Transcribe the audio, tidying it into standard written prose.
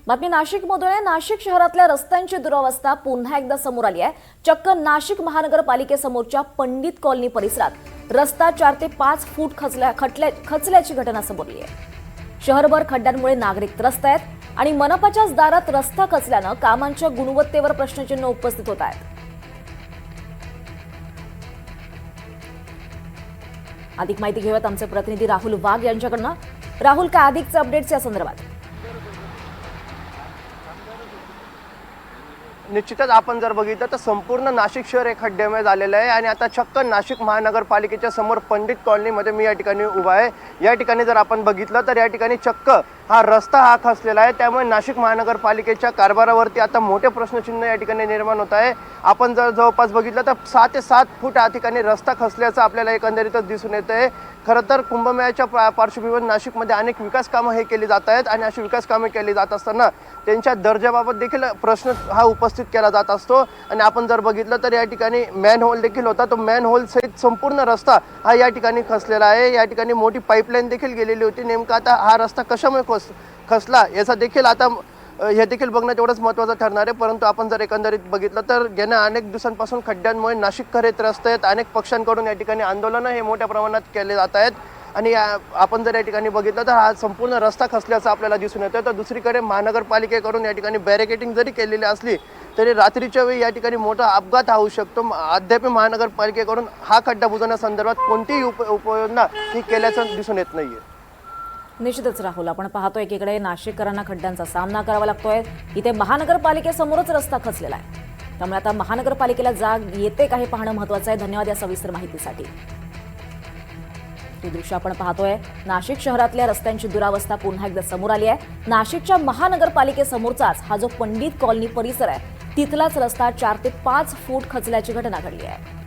बातमी नाशिकमधून आहे। नाशिक शहरातल्या रस्त्यांची दुरावस्था पुन्हा एकदा समोर आली आहे। चक्क नाशिक महानगरपालिकेसमोरच्या पंडित कॉलनी परिसरात रस्ता 4 ते 5 फूट खचल्याची घटना समोर आली आहे। शहरभर खड्ड्यांमुळे नागरिक त्रस्त आहेत आणि मनपाच्याच दारात रस्ता खचल्यानं कामांच्या गुणवत्तेवर प्रश्नचिन्ह उपस्थित होत आहेत। अधिक माहिती घेऊयात आमचे प्रतिनिधी राहुल वाघ यांच्याकडनं। राहुल, काय अधिकचे अपडेट्स या संदर्भात? निश्चितच आपण जर बघितलं तर संपूर्ण नाशिक शहर एक खड्ड्यामय झालेलं आहे आणि आता चक्क नाशिक महानगरपालिकेच्या समोर पंडित कॉलनीमध्ये मी या ठिकाणी उभा आहे। या ठिकाणी जर आपण बघितलं तर या ठिकाणी चक्क हा रस्ता हा खचलेला आहे। त्यामुळे नाशिक महानगरपालिकेच्या कारभारावरती आता मोठे प्रश्नचिन्ह या ठिकाणी निर्माण होत आहे। आपण जर जवळपास बघितलं तर 6 ते 7 फूट या ठिकाणी रस्ता खचल्याचं आपल्याला एकंदरीतच दिसून येत आहे। खरं तर कुंभमेळ्याच्या पार्श्वभूमीवर नाशिकमध्ये अनेक विकास कामं हे केली जात आहेत आणि अशी विकास कामे केली जात असताना त्यांच्या दर्जाबाबत देखील प्रश्न हा उपस्थित केला जात असतो। आणि आपण जर बघितलं तर या ठिकाणी मॅनहोल देखील होता, तो मॅनहोल सहित संपूर्ण रस्ता हा या ठिकाणी खचलेला आहे। या ठिकाणी मोठी पाईपलाईन देखील गेलेली होती। नेमका आता हा रस्ता कशामुळे खचला याचा देखील आता हे देखील बघणं तेवढंच महत्त्वाचं ठरणार आहे। परंतु आपण जर एकंदरीत बघितलं तर गेल्या अनेक दिवसांपासून खड्ड्यांमुळे नाशिककर हे त्रस्त आहेत। अनेक पक्षांकडून या ठिकाणी आंदोलनं हे मोठ्या प्रमाणात केले जात आहेत आणि आपण जर या ठिकाणी बघितलं तर हा संपूर्ण रस्ता खचल्याचं आपल्याला दिसून येतं। तर दुसरीकडे महानगरपालिकेकडून या ठिकाणी बॅरिकेडिंग जरी केलेली असली तरी रात्रीच्या वेळी या ठिकाणी मोठा अपघात होऊ शकतो। अद्याप महानगरपालिकेकडून हा खड्डा बुजवण्यासंदर्भात कोणतीही उपाययोजना ही केल्याचं दिसून येत नाहीये। निश्चितच राहुल, आपण पाहतोय एकीकडे नाशिककरांना खड्ड्यांचा सामना करावा लागतोय, इथे महानगरपालिकेसमोरच रस्ता खचलेला आहे। त्यामुळे आता महानगरपालिकेला जाग येते का हे पाहणं महत्त्वाचं आहे। धन्यवाद या सविस्तर माहितीसाठी। हे दृश्य आपण पाहतोय, नाशिक शहरातल्या रस्त्यांची दुरावस्था पुन्हा एकदा समोर आली आहे। नाशिकच्या महानगरपालिकेसमोरचाच हा जो पंडित कॉलनी परिसर आहे तिथलाच रस्ता 4 ते 5 फूट खचल्याची घटना घडली आहे।